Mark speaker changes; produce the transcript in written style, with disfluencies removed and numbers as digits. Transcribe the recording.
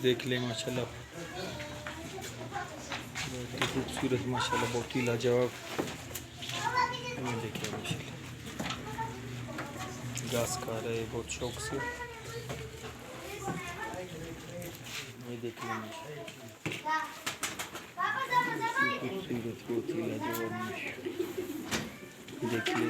Speaker 1: देख लें माशाल्लाह, बहुत ही खूबसूरत माशाल्लाह, बहुत ही लाजवाब। ये देखिए माशाल्लाह, घास खा रहे हैं बहुत शौक से। ये देख लें माशाल्लाह, खूबसूरत, बहुत ही लाजवाब। देखिए